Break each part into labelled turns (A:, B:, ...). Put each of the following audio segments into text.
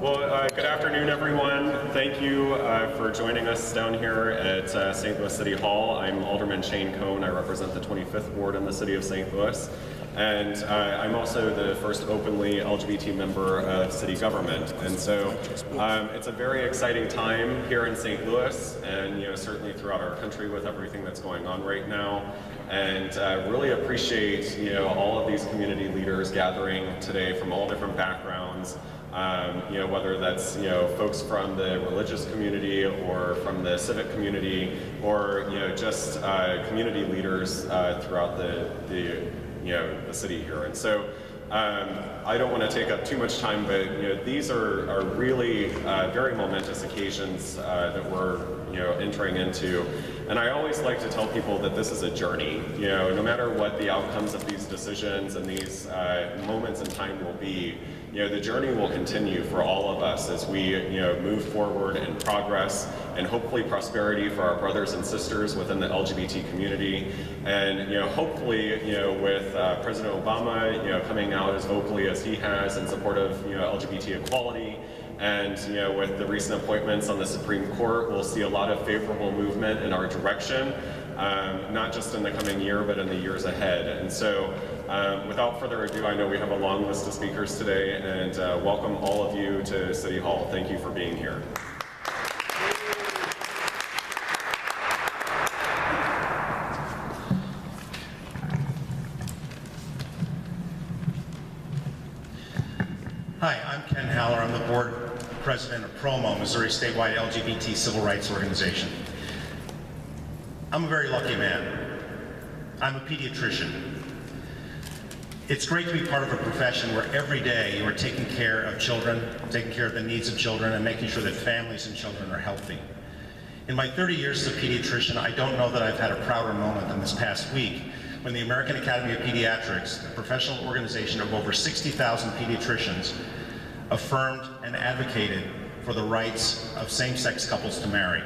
A: Good afternoon, everyone. Thank you for joining us down here at St. Louis City Hall. I'm Alderman Shane Cohn. I represent the 25th Ward in the City of St. Louis. And I'm also the first openly LGBT member of city government. And so it's a very exciting time here in St. Louis and certainly throughout our country with everything that's going on right now. And really appreciate all of these community leaders gathering today from all different backgrounds. Whether that's folks from the religious community or from the civic community, or just community leaders throughout the city here. And so I don't want to take up too much time, but these are really very momentous occasions that we're entering into. And I always like to tell people that this is a journey. No matter what the outcomes of these decisions and these moments in time will be, the journey will continue for all of us as we move forward in progress and hopefully prosperity for our brothers and sisters within the LGBT community. And hopefully with President Obama coming out as vocally as he has in support of LGBT equality, and with the recent appointments on the Supreme Court, we'll see a lot of favorable movement in our direction, not just in the coming year, but in the years ahead. And so without further ado, I know we have a long list of speakers today, and welcome all of you to City Hall. Thank you for being here.
B: Hi, I'm Ken Haller. I'm the board president of PROMO, Missouri Statewide LGBT Civil Rights Organization. I'm a very lucky man. I'm a pediatrician. It's great to be part of a profession where every day you are taking care of children, taking care of the needs of children, and making sure that families and children are healthy. In my 30 years as a pediatrician, I don't know that I've had a prouder moment than this past week when the American Academy of Pediatrics, a professional organization of over 60,000 pediatricians, affirmed and advocated for the rights of same-sex couples to marry,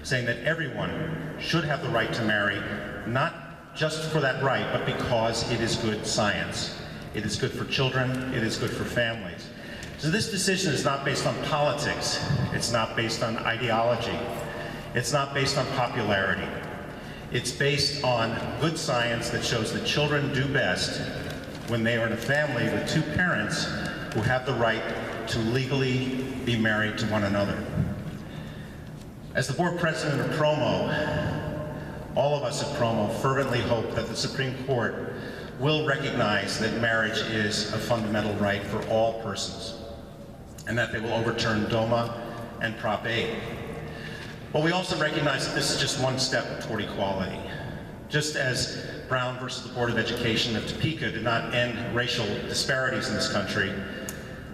B: saying that everyone should have the right to marry, not just for that right, but because it is good science. It is good for children, it is good for families. So this decision is not based on politics, it's not based on ideology, it's not based on popularity. It's based on good science that shows that children do best when they are in a family with two parents who have the right to legally be married to one another. As the board president of PROMO, all of us at PROMO fervently hope that the Supreme Court will recognize that marriage is a fundamental right for all persons, and that they will overturn DOMA and Prop 8. But we also recognize that this is just one step toward equality. Just as Brown versus the Board of Education of Topeka did not end racial disparities in this country,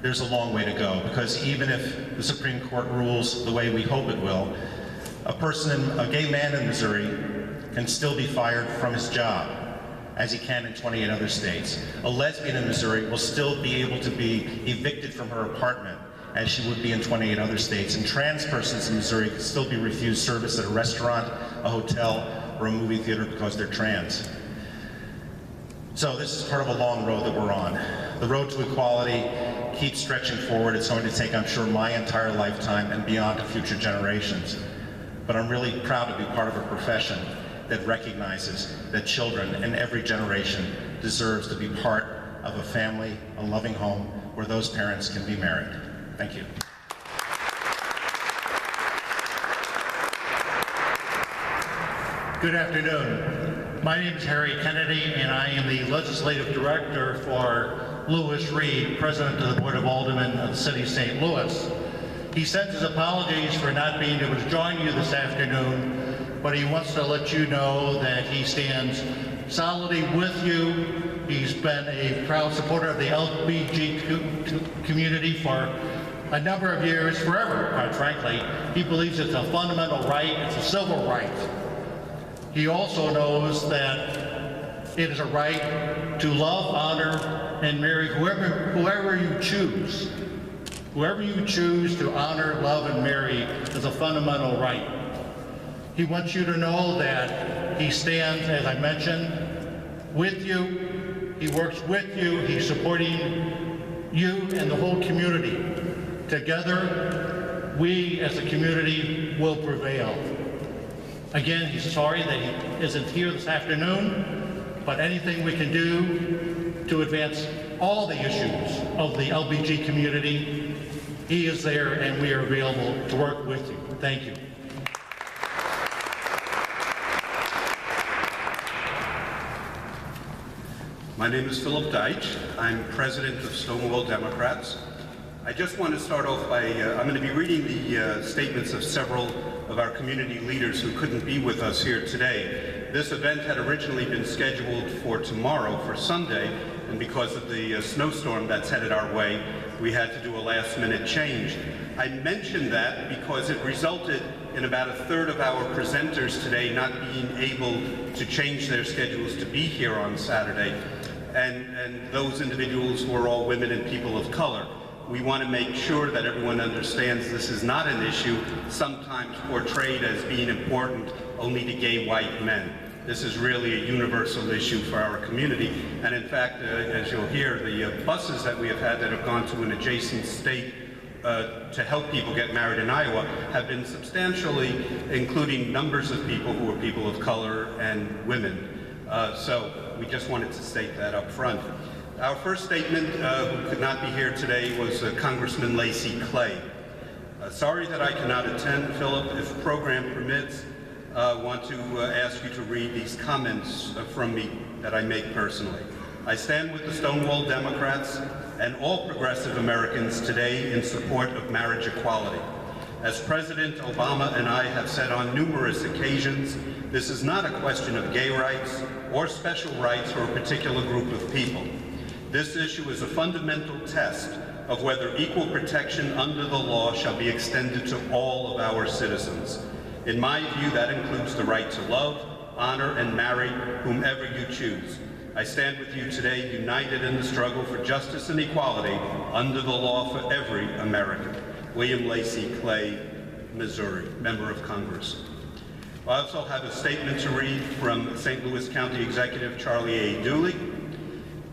B: there's a long way to go, because even if the Supreme Court rules the way we hope it will, a gay man in Missouri can still be fired from his job, as he can in 28 other states. A lesbian in Missouri will still be able to be evicted from her apartment, as she would be in 28 other states. And trans persons in Missouri can still be refused service at a restaurant, a hotel, or a movie theater because they're trans. So this is part of a long road that we're on. The road to equality keeps stretching forward. It's going to take, I'm sure, my entire lifetime and beyond to future generations. But I'm really proud to be part of a profession that recognizes that children in every generation deserves to be part of a family, a loving home, where those parents can be married. Thank you.
C: Good afternoon. My name is Harry Kennedy, and I am the Legislative Director for Lewis Reed, President of the Board of Aldermen of the City of St. Louis. He sends his apologies for not being able to join you this afternoon, but he wants to let you know that he stands solidly with you. He's been a proud supporter of the LGBT community for a number of years, forever, quite frankly. He believes it's a fundamental right, it's a civil right. He also knows that it is a right to love, honor, and marry whoever you choose. Whoever you choose to honor, love, and marry is a fundamental right. He wants you to know that he stands, as I mentioned, with you. He works with you. He's supporting you and the whole community Together, we as a community will prevail. Again, he's sorry that he isn't here this afternoon, but anything we can do to advance all the issues of the LBG community, he is there and we are available to work with you. Thank you.
D: My name is Philip Deitch. I'm president of Stonewall Democrats. I just want to start off by, I'm going to be reading the statements of several of our community leaders who couldn't be with us here today. This event had originally been scheduled for tomorrow, for Sunday, and because of the snowstorm that's headed our way, we had to do a last-minute change. I mention that because it resulted in about a third of our presenters today not being able to change their schedules to be here on Saturday. And those individuals were all women and people of color. We want to make sure that everyone understands this is not an issue sometimes portrayed as being important only to gay white men. This is really a universal issue for our community. And in fact, as you'll hear, the buses that we have had that have gone to an adjacent state to help people get married in Iowa have been substantially including numbers of people who are people of color and women. So we just wanted to state that up front. Our first statement, who could not be here today, was Congressman Lacey Clay. Sorry that I cannot attend, Philip. If program permits, I want to ask you to read these comments from me that I make personally. I stand with the Stonewall Democrats and all progressive Americans today in support of marriage equality. As President Obama and I have said on numerous occasions, this is not a question of gay rights or special rights for a particular group of people. This issue is a fundamental test of whether equal protection under the law shall be extended to all of our citizens. In my view, that includes the right to love, honor, and marry whomever you choose. I stand with you today united in the struggle for justice and equality under the law for every American. William Lacey Clay, Missouri, Member of Congress. I also have a statement to read from St. Louis County Executive Charlie A. Dooley.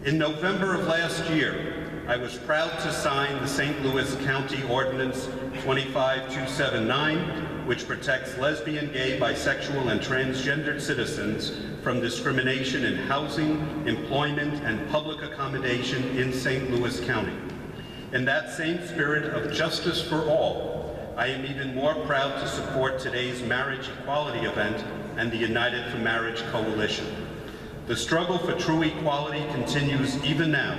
D: In November of last year, I was proud to sign the St. Louis County Ordinance 25279, which protects lesbian, gay, bisexual, and transgendered citizens from discrimination in housing, employment, and public accommodation in St. Louis County. In that same spirit of justice for all, I am even more proud to support today's marriage equality event and the United for Marriage Coalition. The struggle for true equality continues even now,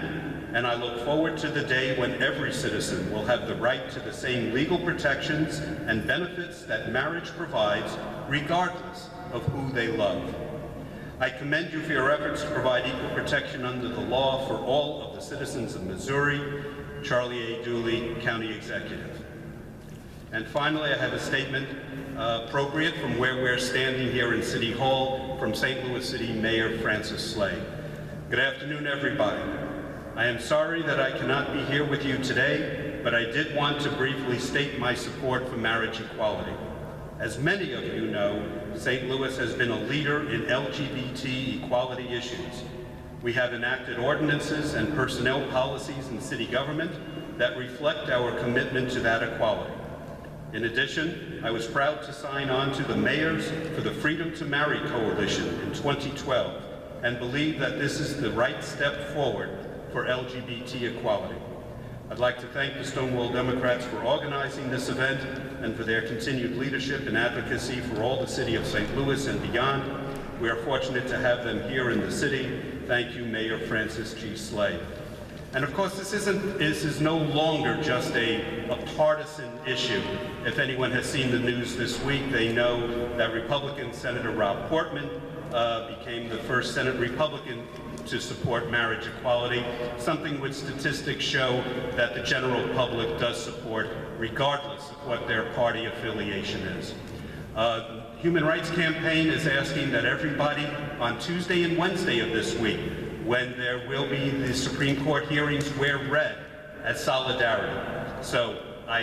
D: and I look forward to the day when every citizen will have the right to the same legal protections and benefits that marriage provides, regardless of who they love. I commend you for your efforts to provide equal protection under the law for all of the citizens of Missouri. Charlie A. Dooley, County Executive. And finally, I have a statement appropriate from where we're standing here in City Hall from St. Louis City Mayor Francis Slay. Good afternoon, everybody. I am sorry that I cannot be here with you today, but I did want to briefly state my support for marriage equality. As many of you know, St. Louis has been a leader in LGBT equality issues. We have enacted ordinances and personnel policies in city government that reflect our commitment to that equality. In addition, I was proud to sign on to the Mayors for the Freedom to Marry Coalition in 2012 and believe that this is the right step forward for LGBT equality. I'd like to thank the Stonewall Democrats for organizing this event and for their continued leadership and advocacy for all the city of St. Louis and beyond. We are fortunate to have them here in the city. Thank you, Mayor Francis G. Slay. And of course, this is no longer just a partisan issue. If anyone has seen the news this week, they know that Republican Senator Rob Portman became the first Senate Republican to support marriage equality, something which statistics show that the general public does support regardless of what their party affiliation is. Human Rights Campaign is asking that everybody on Tuesday and Wednesday of this week, when there will be the Supreme Court hearings, wear red as solidarity. So I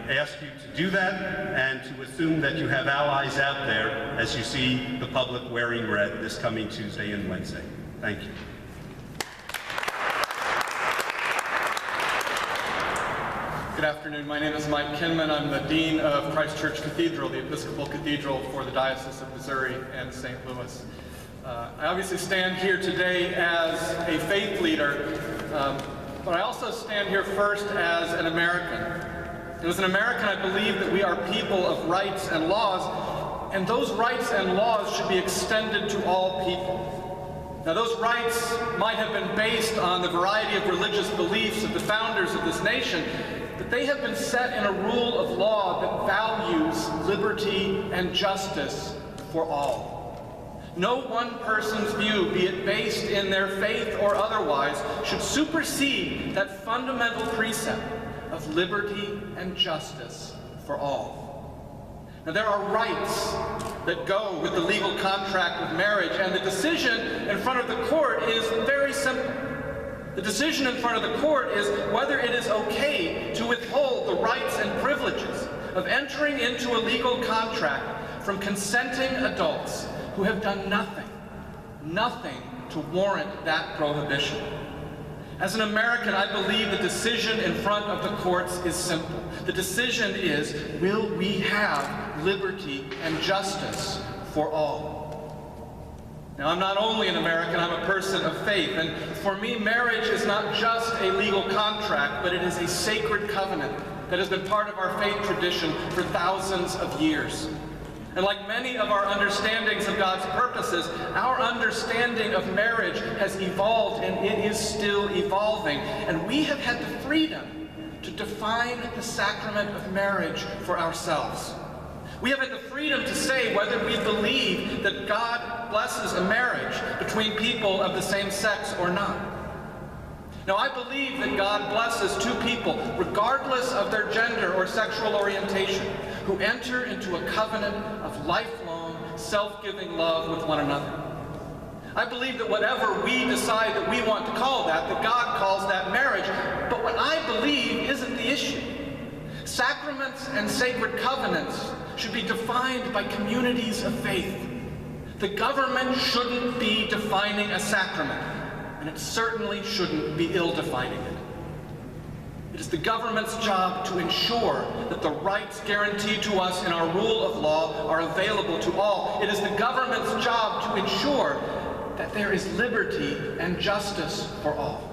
D: ask you to do that and to assume that you have allies out there as you see the public wearing red this coming Tuesday and Wednesday. Thank you.
E: Good afternoon. My name is Mike Kinman. I'm the Dean of Christ Church Cathedral, the Episcopal Cathedral for the Diocese of Missouri and St. Louis. I obviously stand here today as a faith leader, but I also stand here first as an American. And as an American, I believe that we are people of rights and laws, and those rights and laws should be extended to all people. Now, those rights might have been based on the variety of religious beliefs of the founders of this nation, but they have been set in a rule of law that values liberty and justice for all. No one person's view, be it based in their faith or otherwise, should supersede that fundamental precept of liberty and justice for all. Now, there are rights that go with the legal contract of marriage, and the decision in front of the court is very simple. The decision in front of the court is whether it is okay to withhold the rights and privileges of entering into a legal contract from consenting adults who have done nothing to warrant that prohibition. As an American, I believe the decision in front of the courts is simple. The decision is, will we have liberty and justice for all? Now, I'm not only an American, I'm a person of faith, and for me, marriage is not just a legal contract, but it is a sacred covenant that has been part of our faith tradition for thousands of years. And like many of our understandings of God's purposes, our understanding of marriage has evolved, and it is still evolving. And we have had the freedom to define the sacrament of marriage for ourselves. We have had the freedom to say whether we believe that God blesses a marriage between people of the same sex or not. Now, I believe that God blesses two people, regardless of their gender or sexual orientation, who enter into a covenant of lifelong, self-giving love with one another. I believe that whatever we decide that we want to call that God calls that marriage. But what I believe isn't the issue. Sacraments and sacred covenants should be defined by communities of faith. The government shouldn't be defining a sacrament, and it certainly shouldn't be ill-defining it. It is the government's job to ensure that the rights guaranteed to us in our rule of law are available to all. It is the government's job to ensure that there is liberty and justice for all.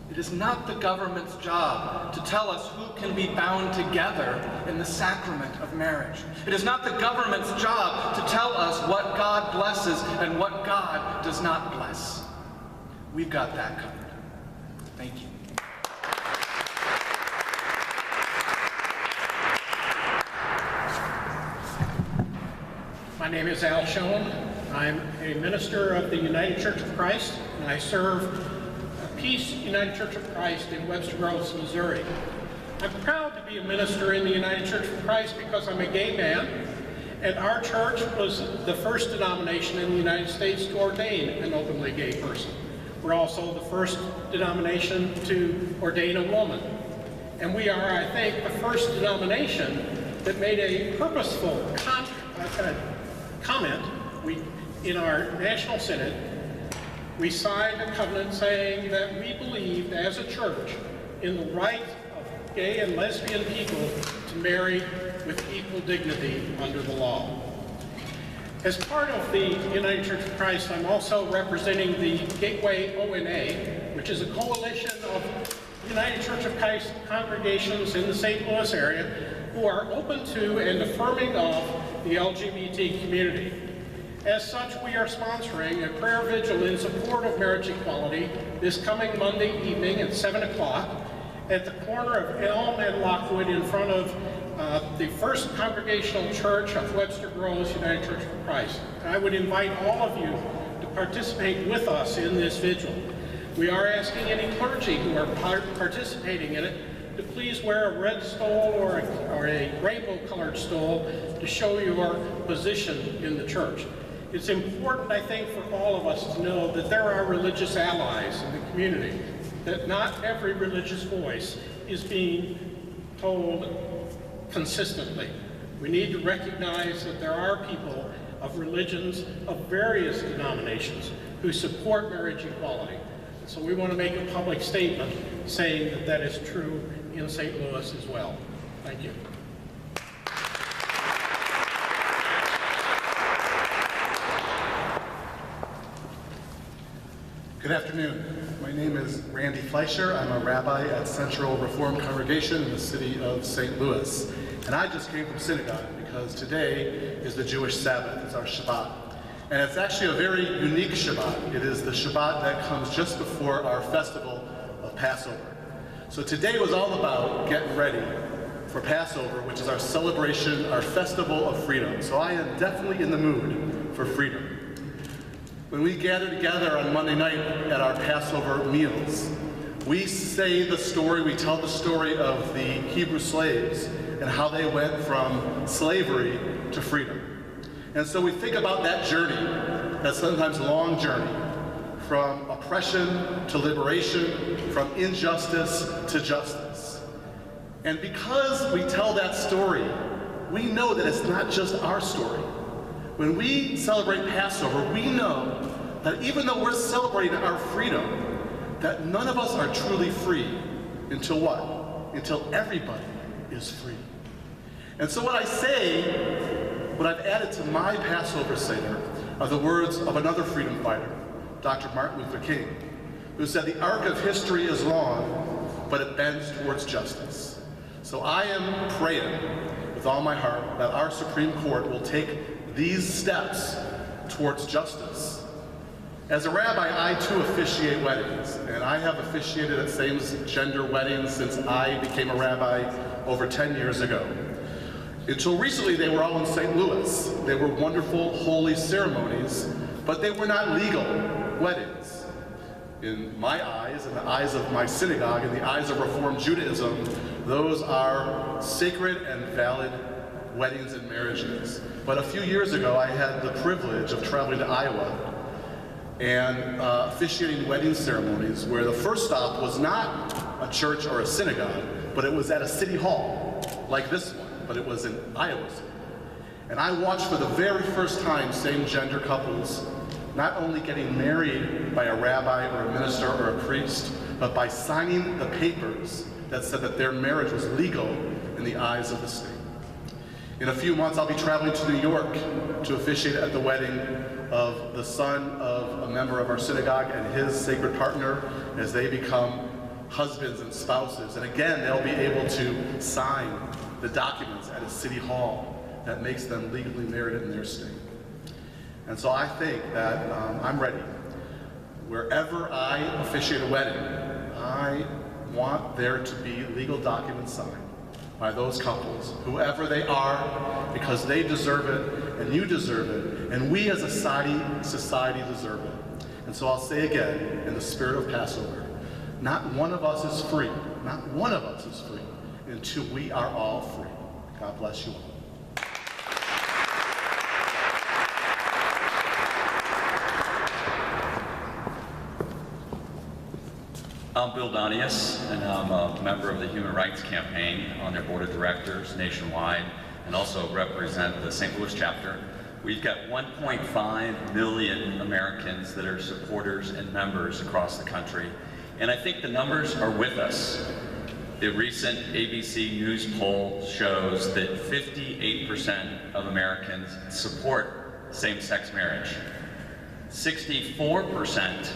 E: It is not the government's job to tell us who can be bound together in the sacrament of marriage. It is not the government's job to tell us what God blesses and what God does not bless. We've got that covered. Thank you.
F: My name is Al Schoen. I'm a minister of the United Church of Christ, and I serve Peace United Church of Christ in Webster Groves, Missouri. I'm proud to be a minister in the United Church of Christ because I'm a gay man, and our church was the first denomination in the United States to ordain an openly gay person. We're also the first denomination to ordain a woman. And we are, I think, the first denomination that made a purposeful comment. In our National Synod, we signed a covenant saying that we believed as a church in the right of gay and lesbian people to marry with equal dignity under the law. As part of the United Church of Christ, I'm also representing the Gateway ONA, which is a coalition of United Church of Christ congregations in the St. Louis area who are open to and affirming of the LGBT community. As such, we are sponsoring a prayer vigil in support of marriage equality this coming Monday evening at 7 o'clock at the corner of Elm and Lockwood in front of the First Congregational Church of Webster Groves United Church of Christ. I would invite all of you to participate with us in this vigil. We are asking any clergy who are participating in it to please wear a red stole or a rainbow-colored stole to show your position in the church. It's important, I think, for all of us to know that there are religious allies in the community, that not every religious voice is being told consistently. We need to recognize that there are people of religions of various denominations who support marriage equality. So we want to make a public statement saying that that is true in St. Louis as well. Thank you.
G: Good afternoon. My name is Randy Fleischer. I'm a rabbi at Central Reformed Congregation in the city of St. Louis. And I just came from synagogue because today is the Jewish Sabbath. It's our Shabbat. And it's actually a very unique Shabbat. It is the Shabbat that comes just before our festival of Passover. So today was all about getting ready for Passover, which is our celebration, our festival of freedom. So I am definitely in the mood for freedom. When we gather together on Monday night at our Passover meals, we say the story, we tell the story of the Hebrew slaves and how they went from slavery to freedom. And so we think about that journey, that sometimes long journey, from oppression to liberation, from injustice to justice. And because we tell that story, we know that it's not just our story. When we celebrate Passover, we know that even though we're celebrating our freedom, that none of us are truly free until what? Until everybody is free. And so what I say, what I've added to my Passover Seder, are the words of another freedom fighter, Dr. Martin Luther King, who said, "The arc of history is long, but it bends towards justice." So I am praying with all my heart that our Supreme Court will take these steps towards justice. As a rabbi, I too officiate weddings, and I have officiated at same-gender weddings since I became a rabbi over 10 years ago. Until recently, they were all in St. Louis. They were wonderful, holy ceremonies, but they were not legal weddings. In my eyes, in the eyes of my synagogue, in the eyes of Reformed Judaism, those are sacred and valid weddings and marriages. But a few years ago, I had the privilege of traveling to Iowa and officiating wedding ceremonies where the first stop was not a church or a synagogue, but it was at a city hall, like this one, but it was in Iowa City. And I watched for the very first time same-gender couples not only getting married by a rabbi or a minister or a priest, but by signing the papers that said that their marriage was legal in the eyes of the state. In a few months, I'll be traveling to New York to officiate at the wedding of the son of a member of our synagogue and his sacred partner as they become husbands and spouses. And again, they'll be able to sign the documents at a city hall that makes them legally married in their state. And so I think that I'm ready. Wherever I officiate a wedding, I want there to be legal documents signed by those couples, whoever they are, because they deserve it, and you deserve it, and we as a society deserve it. And so I'll say again, in the spirit of Passover, not one of us is free, not one of us is free, until we are all free. God bless you all.
H: I'm Bill Donius, and I'm a member of the Human Rights Campaign on their board of directors nationwide, and also represent the St. Louis chapter. We've got 1.5 million Americans that are supporters and members across the country, and I think the numbers are with us. The recent ABC News poll shows that 58% of Americans support same-sex marriage. 64%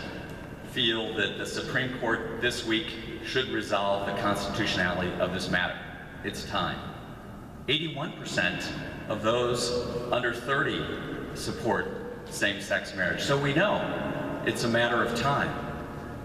H: feel that the Supreme Court this week should resolve the constitutionality of this matter. It's time. 81% of those under 30 support same-sex marriage. So we know it's a matter of time.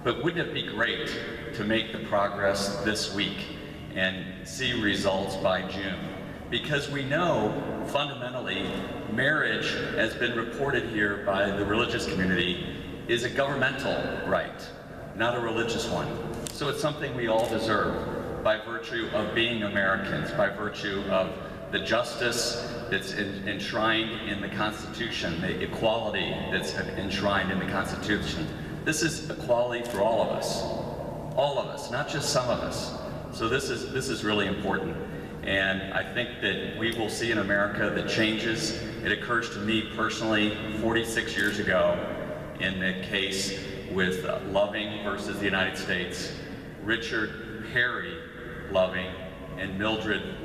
H: But wouldn't it be great to make the progress this week and see results by June? Because we know, fundamentally, marriage has been reported here by the religious community is a governmental right, not a religious one. So it's something we all deserve by virtue of being Americans, by virtue of the justice that's enshrined in the Constitution, the equality that's enshrined in the Constitution. This is equality for all of us, not just some of us. So this is really important. And I think that we will see an America that changes. It occurs to me personally 46 years ago in the case with Loving versus the United States. Richard Perry loving, and Mildred